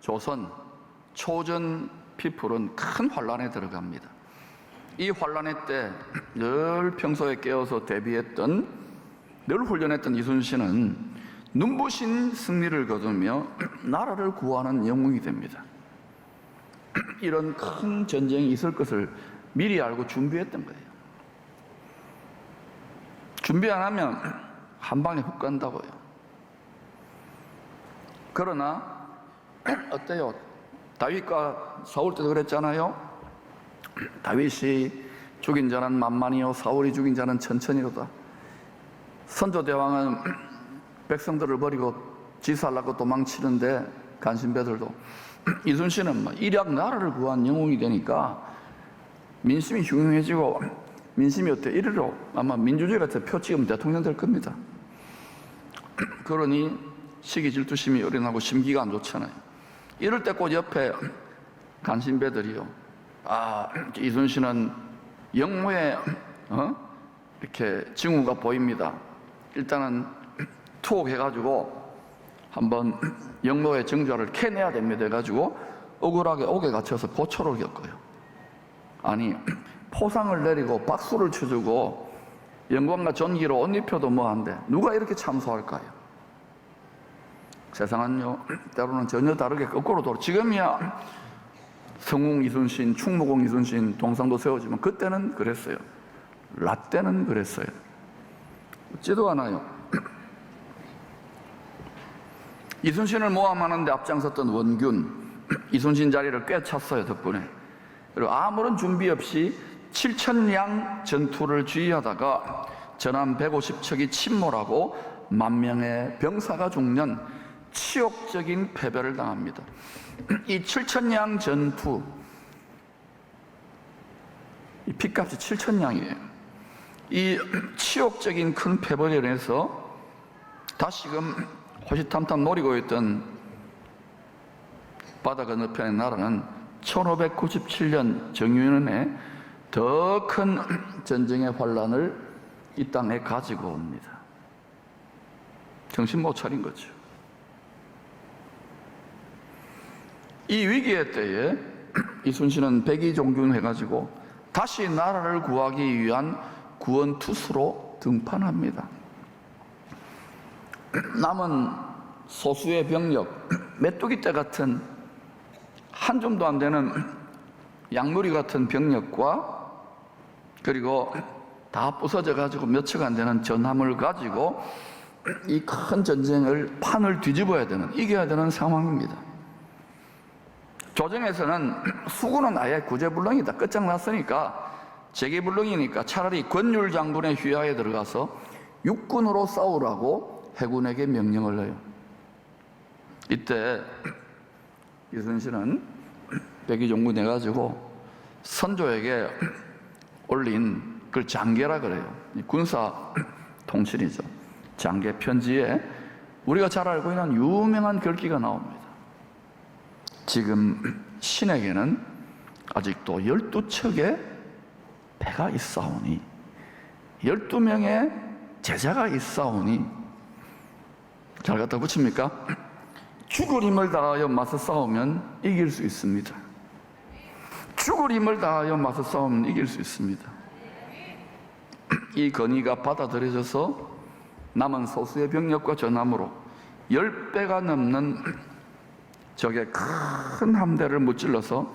조선 초전 피플은 큰 환란에 들어갑니다. 이 환란의 때 늘 평소에 깨어서 대비했던, 늘 훈련했던 이순신은 눈부신 승리를 거두며 나라를 구하는 영웅이 됩니다. 이런 큰 전쟁이 있을 것을 미리 알고 준비했던 거예요. 준비 안 하면 한 방에 훅 간다고요. 그러나 어때요? 다윗과 사울 때도 그랬잖아요. 다윗이 죽인 자는 만만이요 사울이 죽인 자는 천천히로다. 선조대왕은 백성들을 버리고 지살라고 도망치는데 간신배들도, 이순신은 일약 나라를 구한 영웅이 되니까 민심이 흉흉해지고, 민심이 어때? 이리로 아마 민주주의 같은 표 찍으면 대통령 될 겁니다. 그러니 시기 질투심이 어린하고 심기가 안 좋잖아요. 이럴 때 꼭 옆에 간신배들이요, 이순신은 영모에 이렇게 징후가 보입니다. 일단은 투옥해가지고 한번 영모의 정좌를 캐내야 됩니다 해가지고 억울하게 옥에 갇혀서 고초를 겪어요. 아니, 포상을 내리고 박수를 쳐주고 영광과 존귀로 옷 입혀도 뭐한데 누가 이렇게 참소할까요? 세상은요, 때로는 전혀 다르게 거꾸로 돌아. 지금이야 성웅 이순신, 충무공 이순신 동상도 세워지만 그때는 그랬어요. 라떼는 그랬어요. 웃지도 않아요. 이순신을 모함하는데 앞장섰던 원균, 이순신 자리를 꿰찼어요, 덕분에. 그리고 아무런 준비 없이 7,000량 전투를 주의하다가 전함 150척이 침몰하고 10,000명의 병사가 죽는 치욕적인 패배를 당합니다. 이 7,000량 전투, 이 핏값이 7,000량이에요. 이 치욕적인 큰 패배로 인해서 다시금 호시탐탐 노리고 있던 바다 건너편의 나라는 1597년 정유년에 더 큰 전쟁의 환란을 이 땅에 가지고 옵니다. 정신 못 차린 거죠. 이 위기의 때에 이순신은 백의종군해가지고 다시 나라를 구하기 위한 구원투수로 등판합니다. 남은 소수의 병력, 메뚜기떼 같은 한 줌도 안 되는 양무리 같은 병력과, 그리고 다 부서져 가지고 몇 척 안 되는 전함을 가지고 이 큰 전쟁을 판을 뒤집어야 되는, 이겨야 되는 상황입니다. 조정에서는 수군은 아예 구제불능이다, 끝장났으니까 재개불능이니까 차라리 권율 장군의 휘하에 들어가서 육군으로 싸우라고 해군에게 명령을 해요. 이때 이순신은 백의종군 해가지고 선조에게 올린, 그걸 장계라 그래요. 군사 통신이죠. 장계 편지에 우리가 잘 알고 있는 유명한 글귀가 나옵니다. 지금 신에게는 아직도 12척의 배가 있사오니 12명의 제자가 있사오니, 잘 갖다 붙입니까? 죽을 힘을 다하여 맞서 싸우면 이길 수 있습니다. 죽을 힘을 다하여 맞서 싸우면 이길 수 있습니다. 이 건의가 받아들여져서 남은 소수의 병력과 전함으로 10배가 넘는 적의 큰 함대를 무찔러서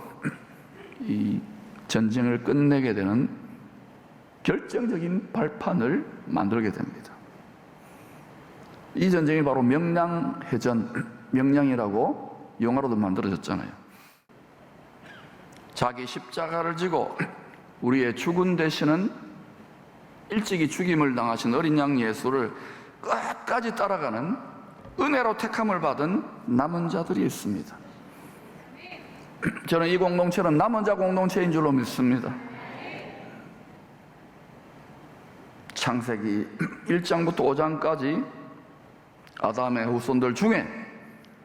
이 전쟁을 끝내게 되는 결정적인 발판을 만들게 됩니다. 이 전쟁이 바로 명량해전, 명량이라고 영화로도 만들어졌잖아요. 자기 십자가를 지고 우리의 죽은 대신은 일찍이 죽임을 당하신 어린 양 예수를 끝까지 따라가는 은혜로 택함을 받은 남은 자들이 있습니다. 저는 이 공동체는 남은 자 공동체인 줄로 믿습니다. 창세기 1장부터 5장까지 아담의 후손들 중에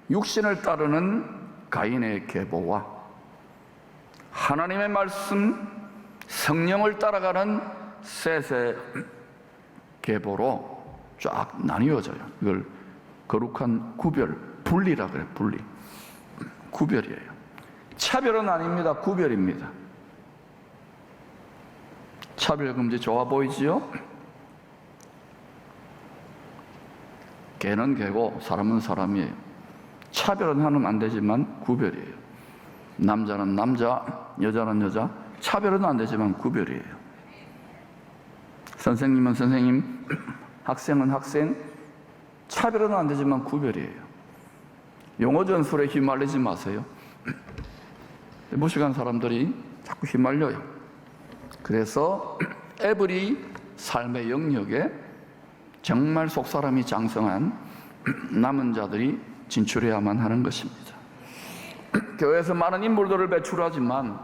육신을 따르는 가인의 계보와 하나님의 말씀, 성령을 따라가는 셋의 계보로 쫙 나뉘어져요. 이걸 거룩한 구별, 분리라 그래요. 분리. 구별이에요. 차별은 아닙니다. 구별입니다. 차별금지 좋아 보이지요? 개는 개고 사람은 사람이에요. 차별은 하면 안 되지만 구별이에요. 남자는 남자, 여자는 여자. 차별은 안 되지만 구별이에요. 선생님은 선생님, 학생은 학생. 차별은 안 되지만 구별이에요. 용어 전술에 휘말리지 마세요. 무식한 사람들이 자꾸 휘말려요. 그래서 에브리 삶의 영역에 정말 속사람이 장성한 남은 자들이 진출해야만 하는 것입니다. 교회에서 많은 인물들을 배출하지만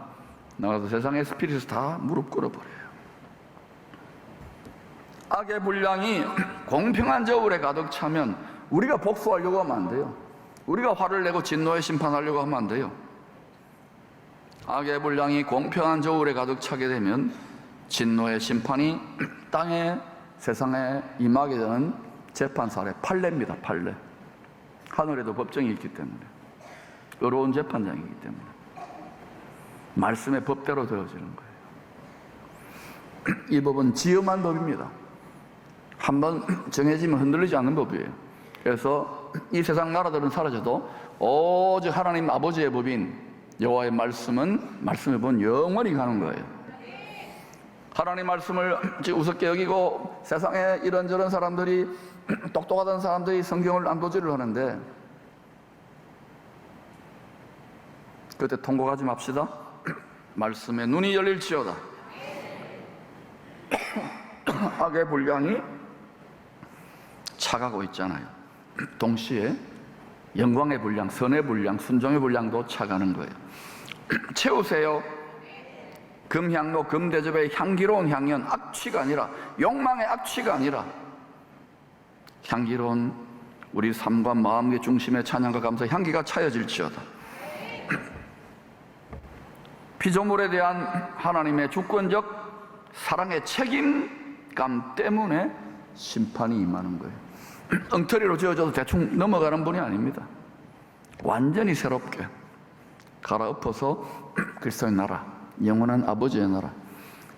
나가서 세상의 스피릿을 다 무릎 꿇어버려요. 악의 분량이 공평한 저울에 가득 차면 우리가 복수하려고 하면 안 돼요. 우리가 화를 내고 진노의 심판하려고 하면 안 돼요. 악의 분량이 공평한 저울에 가득 차게 되면 진노의 심판이 땅에 세상에 임하게 되는 재판사례 판례입니다. 판례. 하늘에도 법정이 있기 때문에, 의로운 재판장이기 때문에 말씀의 법대로 되어지는 거예요. 이 법은 지엄한 법입니다. 한번 정해지면 흔들리지 않는 법이에요. 그래서 이 세상 나라들은 사라져도 오직 하나님 아버지의 법인 여호와의 말씀은, 말씀의 법은 영원히 가는 거예요. 하나님 말씀을 우습게 여기고 세상에 이런저런 사람들이, 똑똑하다는 사람들이 성경을 난도질을 하는데, 그때 통곡하지 맙시다. 말씀에 눈이 열릴지어다. 악의 분량이 차가고 있잖아요. 동시에 영광의 분량, 선의 분량, 순종의 분량도 차가는 거예요. 채우세요. 금향로, 금대접의 향기로운 향연, 악취가 아니라, 욕망의 악취가 아니라 향기로운 우리 삶과 마음의 중심의 찬양과 감사, 향기가 차여질지어다. 피조물에 대한 하나님의 주권적 사랑의 책임감 때문에 심판이 임하는 거예요. 엉터리로 지어져도 대충 넘어가는 분이 아닙니다. 완전히 새롭게 갈아엎어서 그리스도의 나라, 영원한 아버지의 나라,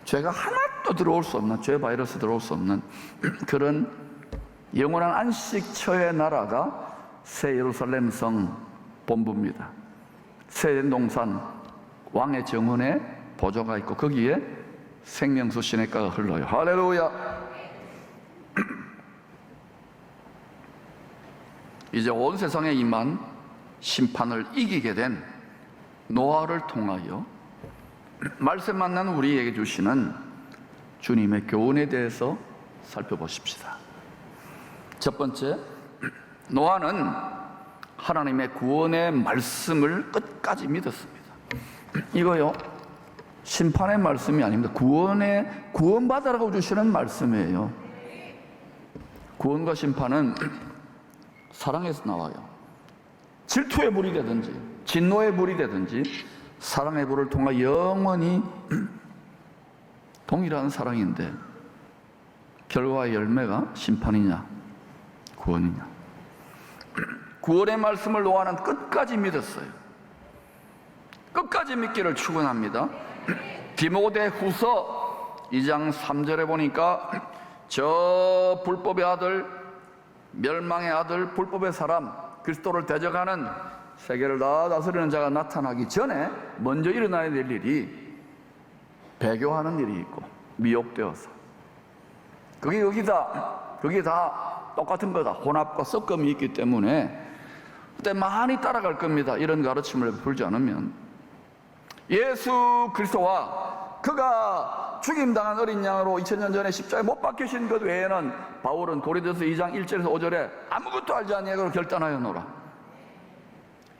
죄가 하나도 들어올 수 없는, 죄 바이러스 들어올 수 없는 그런 영원한 안식처의 나라가 새 예루살렘 성 본부입니다. 새 농산 왕의 정원에 보조가 있고 거기에 생명수 시냇가가 흘러요. 할렐루야. 이제 온 세상에 임한 심판을 이기게 된 노아를 통하여 말씀 만난 우리에게 주시는 주님의 교훈에 대해서 살펴보십시다. 첫 번째, 노아는 하나님의 구원의 말씀을 끝까지 믿었습니다. 이거요, 심판의 말씀이 아닙니다. 구원받으라고 주시는 말씀이에요. 구원과 심판은 사랑에서 나와요. 질투의 불이 되든지 진노의 불이 되든지 사랑의 불을 통해 영원히 동일한 사랑인데, 결과의 열매가 심판이냐 구원이냐. 구원의 말씀을 노아는 끝까지 믿었어요. 끝까지 믿기를 축원합니다. 디모데후서 2장 3절에 보니까 저 불법의 아들, 멸망의 아들, 불법의 사람, 그리스도를 대적하는 세계를 다 다스리는 자가 나타나기 전에 먼저 일어나야 될 일이 배교하는 일이 있고, 미혹되어서 그게 다 똑같은 거다. 혼합과 섞음이 있기 때문에 그때 많이 따라갈 겁니다. 이런 가르침을 풀지 않으면. 예수 그리스도와 그가 죽임당한 어린 양으로 2000년 전에 십자가에 못 박히신 것 외에는 바울은 고린도서 2장 1절에서 5절에 아무것도 알지 아니하고 결단하였노라.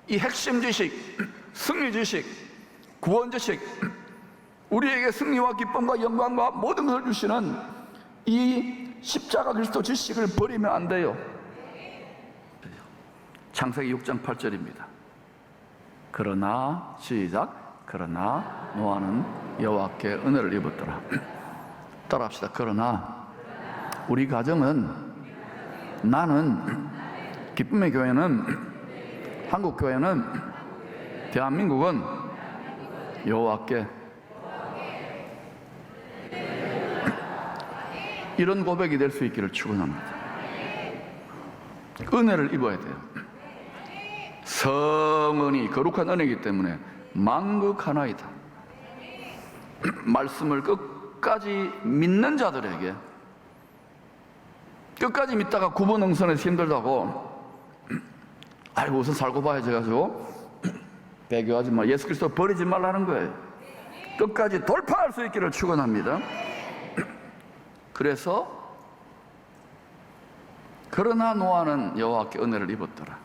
이 핵심 지식, 승리 지식, 구원 지식, 우리에게 승리와 기쁨과 영광과 모든 것을 주시는 이 십자가 그리스도 지식을 버리면 안 돼요. 창세기 6장 8절입니다. 그러나 시작, 그러나 노아는 여호와께 은혜를 입었더라. 따라합시다. 그러나 우리 가정은, 나는, 기쁨의 교회는, 한국 교회는 대한민국은 여호와께 이런 고백이 될 수 있기를 축원합니다. 은혜를 입어야 돼요. 성은이 거룩한 은혜이기 때문에 만극하나이다. 말씀을 끝까지 믿는 자들에게, 끝까지 믿다가 구분응선해서 힘들다고 아이고 우선 살고 봐야지 해가지고 배교하지 마, 예수 그리스도 버리지 말라는 거예요. 끝까지 돌파할 수 있기를 축원합니다. 그래서 그러나 노아는 여호와께 은혜를 입었더라.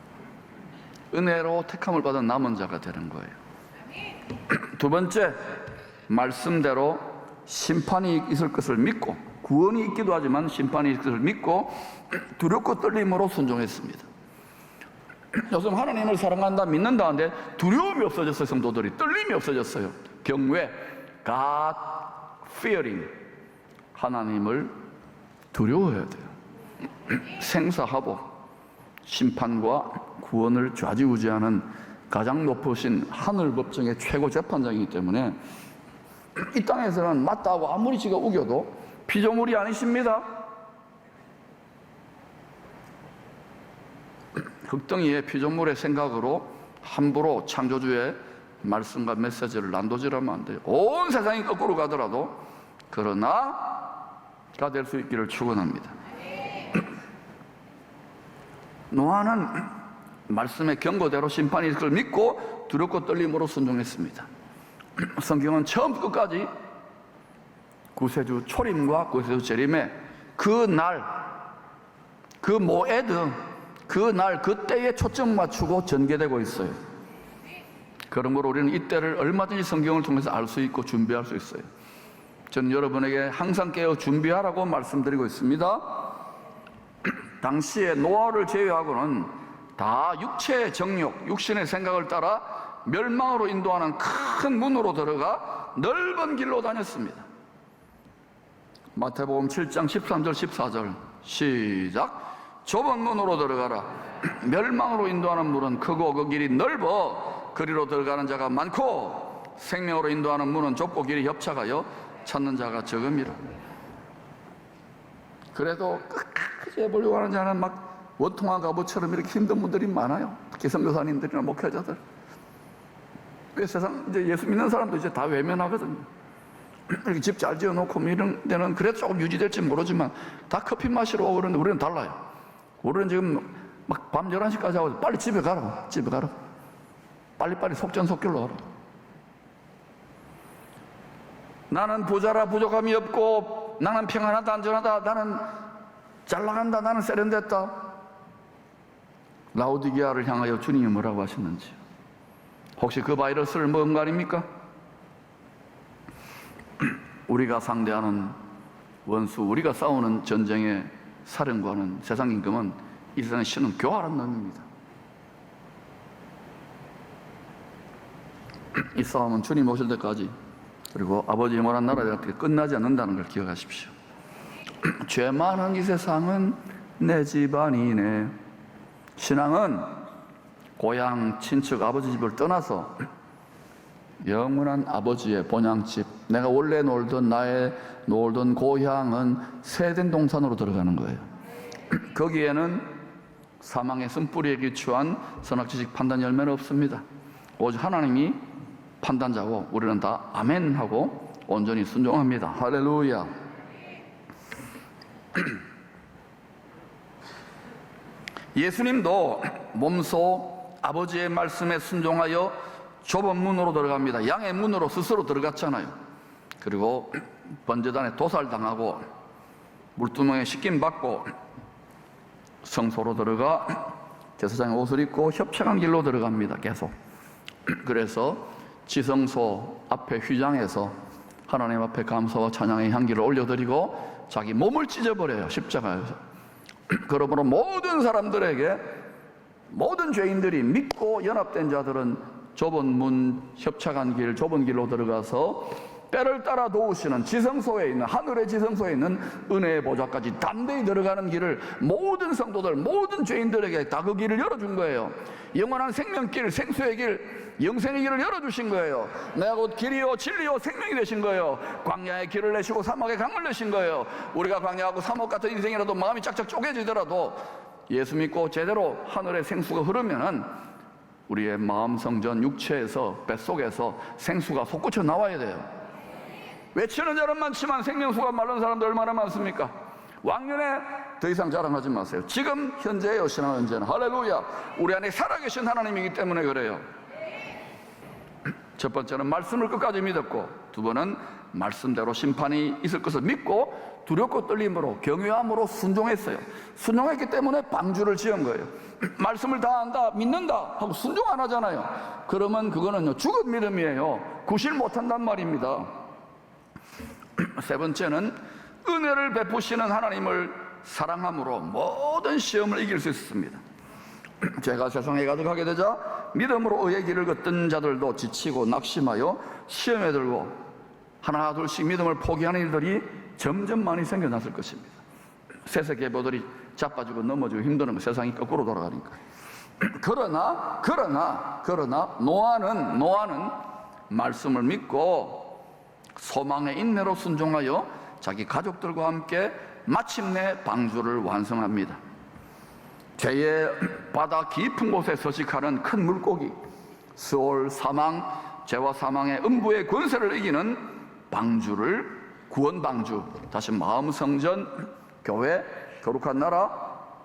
은혜로 택함을 받은 남은 자가 되는 거예요. 두 번째, 말씀대로 심판이 있을 것을 믿고, 구원이 있기도 하지만 심판이 있을 것을 믿고 두렵고 떨림으로 순종했습니다. 요즘 하나님을 사랑한다, 믿는다 하는데 두려움이 없어졌어요. 성도들이 떨림이 없어졌어요. 경외, God fearing, 하나님을 두려워해야 돼요. 생사하복, 심판과 구원을 좌지우지하는 가장 높으신 하늘 법정의 최고 재판장이기 때문에 이 땅에서는 맞다고 아무리 지가 우겨도 피조물이 아니십니다. 흙덩이의 피조물의 생각으로 함부로 창조주의 말씀과 메시지를 난도질하면 안 돼요. 온 세상이 거꾸로 가더라도 그러나가 될 수 있기를 축원합니다. 노아는 말씀의 경고대로 심판이 있을 걸 믿고 두렵고 떨림으로 순종했습니다. 성경은 처음부터 끝까지 구세주 초림과 구세주 재림의 그 날, 그 모에드, 그 날, 그때에 초점 맞추고 전개되고 있어요. 그러므로 우리는 이때를 얼마든지 성경을 통해서 알 수 있고 준비할 수 있어요. 저는 여러분에게 항상 깨어 준비하라고 말씀드리고 있습니다. 당시에 노아를 제외하고는 다 육체의 정욕, 육신의 생각을 따라 멸망으로 인도하는 큰 문으로 들어가 넓은 길로 다녔습니다. 마태복음 7장 13절 14절 시작. 좁은 문으로 들어가라. 멸망으로 인도하는 문은 크고 그 길이 넓어 그리로 들어가는 자가 많고 생명으로 인도하는 문은 좁고 길이 협착하여 찾는 자가 적음이라. 그래도 끝까지 해보려고 하는 자는 막 원통한 갑옷처럼 이렇게 힘든 분들이 많아요. 특히 선교사님들이나 목회자들. 그 세상 이제 예수 믿는 사람도 이제 다 외면하거든요. 이렇게 집 잘 지어놓고 이런 데는 그래도 조금 유지될지 모르지만 다 커피 마시러 오고 그러는데 우리는 달라요. 우리는 지금 막 밤 11시까지 하고 빨리 집에 가라고, 집에 가라고. 빨리빨리 속전속결로 하라고. 나는 부자라 부족함이 없고 나는 평안하다 안전하다 나는 잘 나간다 나는 세련됐다. 라오디게아를 향하여 주님이 뭐라고 하셨는지 혹시 그 바이러스를 먹은 거 아닙니까? 우리가 상대하는 원수, 우리가 싸우는 전쟁의 사령관은, 세상 임금은 이 세상에 신은 교활한 놈입니다. 이 싸움은 주님 오실 때까지, 그리고 아버지의 원한 나라에 끝나지 않는다는 걸 기억하십시오. 죄 많은 이 세상은 내 집안이네. 신앙은 고향, 친척, 아버지 집을 떠나서 영원한 아버지의 본향집, 내가 원래 놀던 고향은 세덴 동산으로 들어가는 거예요. 거기에는 사망의 쓴뿌리에 기초한 선악지식 판단 열매는 없습니다. 오직 하나님이 판단자고 우리는 다 아멘 하고 온전히 순종합니다. 할렐루야. 예수님도 몸소 아버지의 말씀에 순종하여 좁은 문으로 들어갑니다. 양의 문으로 스스로 들어갔잖아요. 그리고 번제단에 도살당하고 물두멍에 씻김받고 성소로 들어가 제사장의 옷을 입고 협착한 길로 들어갑니다. 계속. 그래서 지성소 앞에 휘장에서 하나님 앞에 감사와 찬양의 향기를 올려드리고 자기 몸을 찢어버려요. 십자가에서. 그러므로 모든 사람들에게, 모든 죄인들이 믿고 연합된 자들은 좁은 문, 협착한 길, 좁은 길로 들어가서 때를 따라 도우시는 지성소에 있는, 하늘의 지성소에 있는 은혜의 보좌까지 담대히 들어가는 길을 모든 성도들, 모든 죄인들에게 다 그 길을 열어준 거예요. 영원한 생명길, 생수의 길, 영생의 길을 열어주신 거예요. 내가 곧 길이요 진리요 생명이 되신 거예요. 광야의 길을 내시고 사막의 강을 내신 거예요. 우리가 광야하고 사막 같은 인생이라도 마음이 짝짝 쪼개지더라도 예수 믿고 제대로 하늘의 생수가 흐르면은 우리의 마음 성전 육체에서, 뱃속에서 생수가 솟구쳐 나와야 돼요. 외치는 자는 많지만 생명수가 마른 사람들 얼마나 많습니까? 왕년에 더 이상 자랑하지 마세요. 지금 현재예요. 신앙 현재는. 할렐루야. 우리 안에 살아계신 하나님이기 때문에 그래요. 첫 번째는 말씀을 끝까지 믿었고, 두 번은 말씀대로 심판이 있을 것을 믿고 두렵고 떨림으로, 경외함으로 순종했어요. 순종했기 때문에 방주를 지은 거예요. 말씀을 다 안다, 믿는다 하고 순종 안 하잖아요. 그러면 그거는요 죽은 믿음이에요. 구실 못한단 말입니다. 세 번째는 은혜를 베푸시는 하나님을 사랑함으로 모든 시험을 이길 수 있습니다. 죄가 세상에 가득하게 되자 믿음으로 의의 길을 걷던 자들도 지치고 낙심하여 시험에 들고 하나 둘씩 믿음을 포기하는 일들이 점점 많이 생겨났을 것입니다. 세세계보들이 자빠지고 넘어지고 힘드는 거, 세상이 거꾸로 돌아가니까. 그러나 노아는 말씀을 믿고 소망의 인내로 순종하여 자기 가족들과 함께 마침내 방주를 완성합니다. 죄의 바다 깊은 곳에 서식하는 큰 물고기, 수월, 사망, 죄와 사망의 음부의 권세를 이기는 방주를, 구원 방주, 다시 마음 성전, 교회, 거룩한 나라,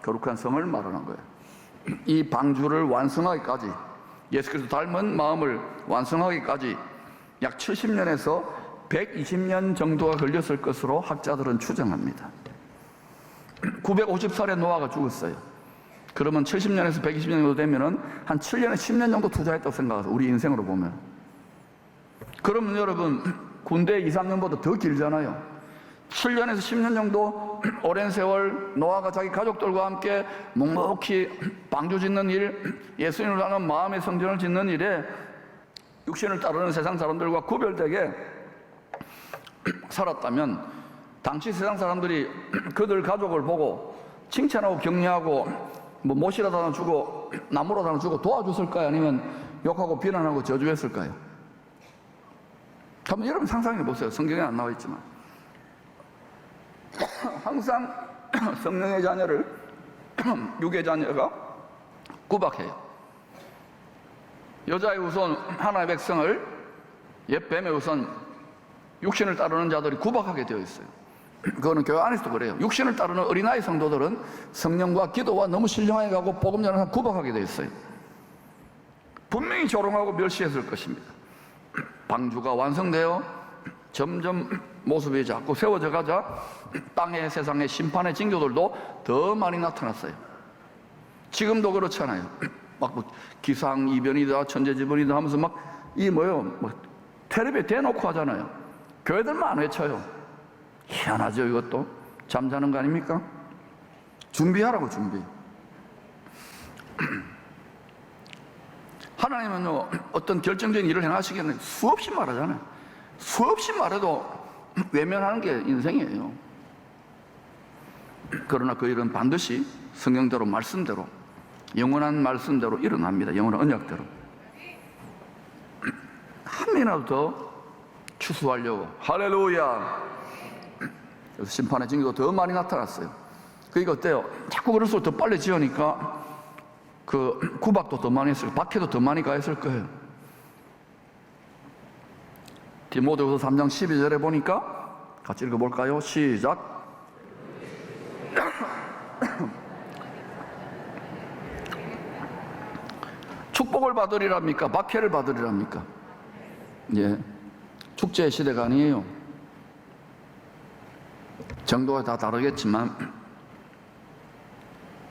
거룩한 성을 마련한 거예요. 이 방주를 완성하기까지, 예수 그리스도 닮은 마음을 완성하기까지 약 70년에서 120년 정도가 걸렸을 것으로 학자들은 추정합니다. 950살에 노아가 죽었어요. 그러면 70년에서 120년 정도 되면은 한 7년에 10년 정도 투자했다고 생각하세요. 우리 인생으로 보면. 그러면 여러분, 군대 2, 3년보다 더 길잖아요. 7년에서 10년 정도 오랜 세월 노아가 자기 가족들과 함께 묵묵히 방주 짓는 일, 예수님을 향한 마음의 성전을 짓는 일에 육신을 따르는 세상 사람들과 구별되게 살았다면, 당시 세상 사람들이 그들 가족을 보고 칭찬하고 격려하고 뭐 못이라도 하나 주고 나무라도 하나 주고 도와줬을까요? 아니면 욕하고 비난하고 저주했을까요? 한번 여러분 상상해 보세요. 성경에 안 나와 있지만 항상 성령의 자녀를 육의 자녀가 구박해요. 여자의 우선 하나의 백성을, 옛 뱀의 우선 육신을 따르는 자들이 구박하게 되어 있어요. 그거는 교회 안에서도 그래요. 육신을 따르는 어린아이 성도들은 성령과 기도와 너무 신령하게 가고 복음 전하는 사람 구박하게 되어 있어요. 분명히 조롱하고 멸시했을 것입니다. 방주가 완성되어 점점 모습이 자꾸 세워져 가자 땅의 세상의 심판의 징조들도 더 많이 나타났어요. 지금도 그렇잖아요. 막 뭐 기상이변이다 천재지변이다 하면서 막 텔레비에 대놓고 하잖아요. 교회들만 안 외쳐요. 희한하죠. 이것도 잠자는 거 아닙니까? 준비하라고. 준비. 하나님은요 어떤 결정적인 일을 행하시기에는 수없이 말하잖아요. 수없이 말해도 외면하는 게 인생이에요. 그러나 그 일은 반드시 성경대로, 말씀대로, 영원한 말씀대로 일어납니다. 영원한 언약대로. 한 미나도 더 추수하려고. 할렐루야. 그래서 심판의 징조도 더 많이 나타났어요. 그러니까 어때요? 자꾸 그럴수록 더 빨리 지으니까 그 구박도 더 많이 했을 거예요. 박해도 더 많이 가했을 거예요. 디모데후서 3장 12절에 보니까 같이 읽어볼까요? 시작. 축복을 받으리랍니까? 박해를 받으리랍니까? 예, 축제의 시대가 아니에요. 정도가 다 다르겠지만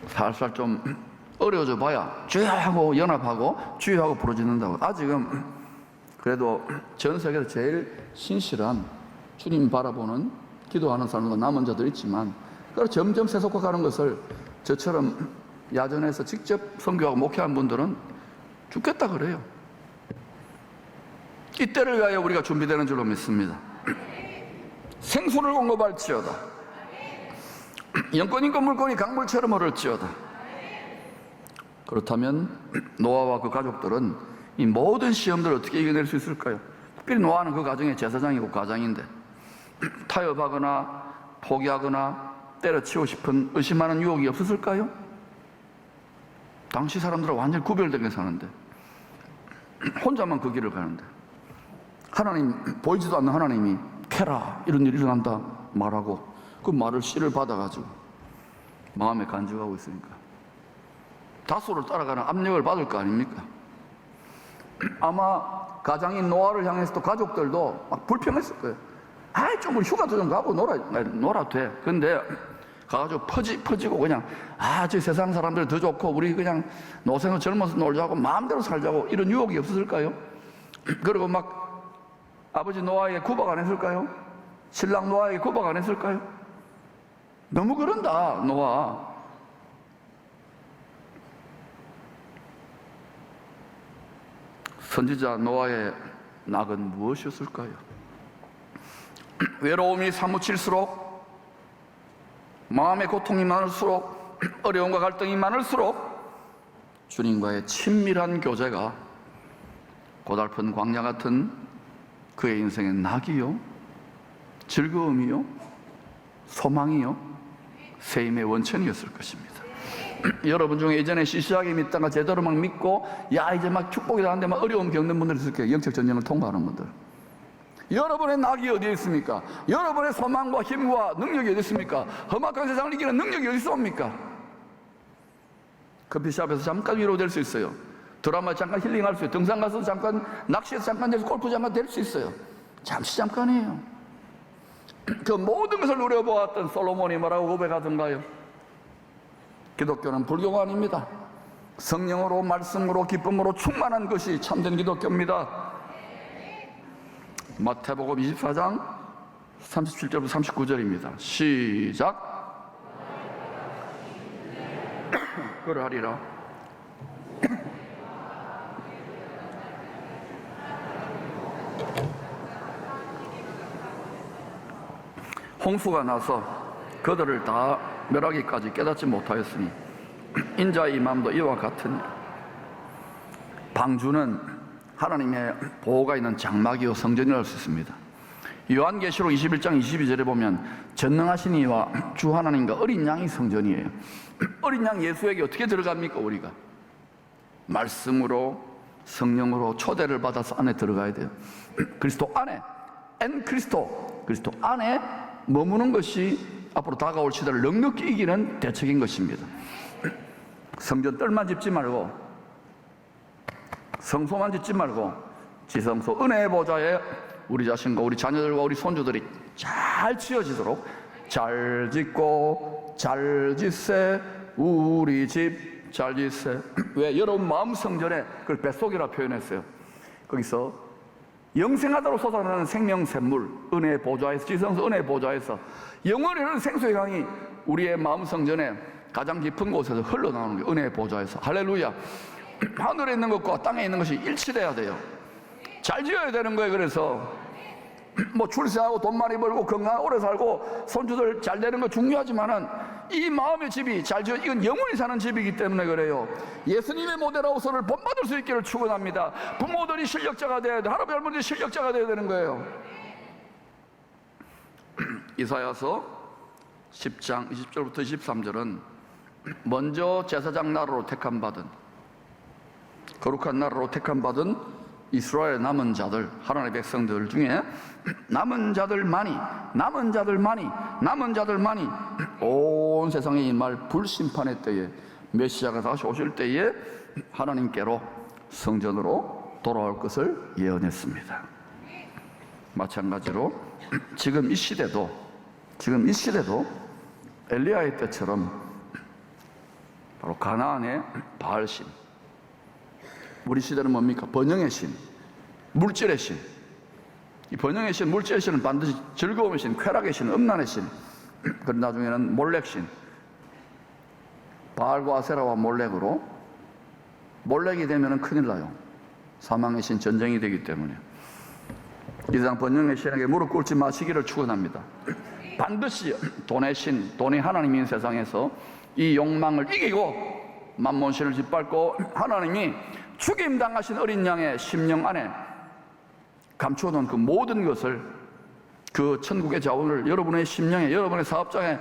살살 좀 어려워져 봐야 주여하고 연합하고 주여하고 부르짖는다고. 아직은 그래도 전 세계에서 제일 신실한 주님 바라보는 기도하는 사람과 남은 자들 있지만, 그걸 점점 세속화가는 것을 저처럼 야전에서 직접 선교하고 목회한 분들은 죽겠다 그래요. 이때를 위하여 우리가 준비되는 줄로 믿습니다. 생수를 공급할지어다. 영권 인권 물권이 강물처럼 흐를지어다. 그렇다면 노아와 그 가족들은 이 모든 시험들을 어떻게 이겨낼 수 있을까요? 특별히 노아는 그 가정의 제사장이고 가장인데 타협하거나 포기하거나 때려치우고 싶은 의심하는 유혹이 없었을까요? 당시 사람들은 완전히 구별되게 사는데 혼자만 그 길을 가는데 하나님, 보이지도 않는 하나님이 캐라 이런 일이 일어난다 말하고 그 말을 씨를 받아가지고 마음에 간직하고 있으니까 다소를 따라가는 압력을 받을 거 아닙니까? 아마 가장인 노아를 향해서 또 가족들도 막 불평했을 거예요. 아이 좀 우리 휴가도 좀 가고 놀아도 돼. 근데 가가지고 퍼지고 그냥 저 세상 사람들 더 좋고 우리 그냥 노생을 젊어서 놀자고 마음대로 살자고 이런 유혹이 없었을까요? 그리고 막 아버지 노아에게 구박 안 했을까요? 신랑 노아에게 구박 안 했을까요? 너무 그런다 노아. 선지자 노아의 낙은 무엇이었을까요? 외로움이 사무칠수록 마음의 고통이 많을수록 어려움과 갈등이 많을수록 주님과의 친밀한 교제가 고달픈 광야 같은 그의 인생의 낙이요, 즐거움이요, 소망이요, 새 힘의 원천이었을 것입니다. 여러분 중에 예전에 시시하게 믿다가 제대로 막 믿고 이제 막 축복이 나는데 막 어려움 겪는 분들 있을 거예요. 영적 전쟁을 통과하는 분들. 여러분의 낙이 어디에 있습니까? 여러분의 소망과 힘과 능력이 어디 있습니까? 험악한 세상을 이기는 능력이 어디 있습니까? 커피숍에서 잠깐 위로될 수 있어요. 드라마에 잠깐 힐링할 수 있어요. 등산 가서 잠깐, 낚시에서 잠깐 돼서 골프 잠깐 될 수 있어요. 잠깐이에요. 그 모든 것을 누려보았던 솔로몬이 뭐라고 고백하던가요? 기독교는 불교가 아닙니다. 성령으로 말씀으로 기쁨으로 충만한 것이 참된 기독교입니다. 마태복음 24장 37절부터 39절입니다. 시작. 그러하리라. 홍수가 나서 그들을 다 멸하기까지 깨닫지 못하였으니 인자의 임함도 이와 같으니 방주는 하나님의 보호가 있는 장막이요 성전이라 할 수 있습니다. 요한계시록 21장 22절에 보면 전능하신 이와 주 하나님과 어린 양이 성전이에요. 어린 양 예수에게 어떻게 들어갑니까? 우리가 말씀으로 성령으로 초대를 받아서 안에 들어가야 돼요. 그리스도 안에 그리스도 안에 머무는 것이 앞으로 다가올 시대를 넉넉히 이기는 대책인 것입니다. 성전 뜰만 짓지 말고 성소만 짓지 말고 지성소 은혜의 보좌에 우리 자신과 우리 자녀들과 우리 손주들이 잘 지어지도록 잘 짓고 잘 짓세 우리 집 잘 짓세. 왜? 여러분 마음 성전에 그걸 뱃속이라 표현했어요. 거기서 영생하도록 솟아나는 생명샘물 은혜의 보좌에서 지성소 은혜의 보좌에서 영원히 흐르는 생수의 강이 우리의 마음 성전에 가장 깊은 곳에서 흘러나오는 게 은혜의 보좌에서. 할렐루야. 하늘에 있는 것과 땅에 있는 것이 일치돼야 돼요. 잘 지어야 되는 거예요. 그래서 출세하고 돈 많이 벌고 건강하고 오래 살고 손주들 잘 되는 거 중요하지만은 이 마음의 집이 잘 지어 이건 영원히 사는 집이기 때문에 그래요. 예수님의 모델하우스를 본받을 수 있기를 축원합니다. 부모들이 실력자가 돼야 돼. 할아버지 할머니 실력자가 돼야 되는 거예요. 이사야서 10장 20절부터 23절은 먼저 제사장 나라로 택함받은 거룩한 나라로 택함받은 이스라엘 남은 자들, 하나님의 백성들 중에 남은 자들만이 온 세상에 임할 불심판의 때에 메시아가 다시 오실 때에 하나님께로 성전으로 돌아올 것을 예언했습니다. 마찬가지로 지금 이 시대도 엘리야의 때처럼 바로 가나안의 바알신, 우리 시대는 뭡니까? 번영의 신, 물질의 신. 이 번영의 신, 물질의 신은 반드시 즐거움의 신, 쾌락의 신, 음란의 신. 그런 나중에는 몰렉 신. 바알과 아세라와 몰렉으로 몰렉이 되면 큰일 나요. 사망의 신, 전쟁이 되기 때문에. 이 세상 번영의 신에게 무릎 꿇지 마시기를 축원합니다. 반드시 돈의 신, 돈이 하나님인 세상에서 이 욕망을 이기고 만몬신을 짓밟고 하나님이 죽임당하신 어린 양의 심령 안에 감추어놓은 그 모든 것을, 그 천국의 자원을 여러분의 심령에, 여러분의 사업장에,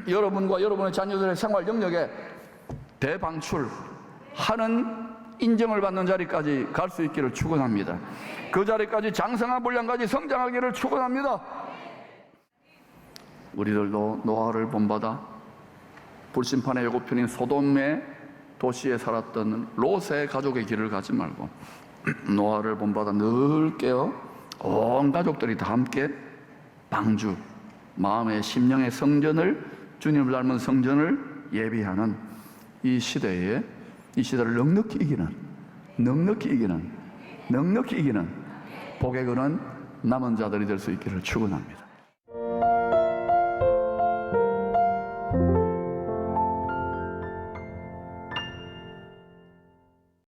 여러분과 여러분의 자녀들의 생활 영역에 대방출하는 인정을 받는 자리까지 갈 수 있기를 축원합니다. 그 자리까지 장성한 분량까지 성장하기를 축원합니다. 우리들도 노아를 본받아 불심판의 예고편인 소돔의 도시에 살았던 롯의 가족의 길을 가지 말고 노아를 본받아 늘 깨어 온 가족들이 다 함께 방주, 마음의 심령의 성전을, 주님을 닮은 성전을 예비하는 이 시대에, 이 시대를 넉넉히 이기는 복에 거는 남은 자들이 될 수 있기를 축원합니다.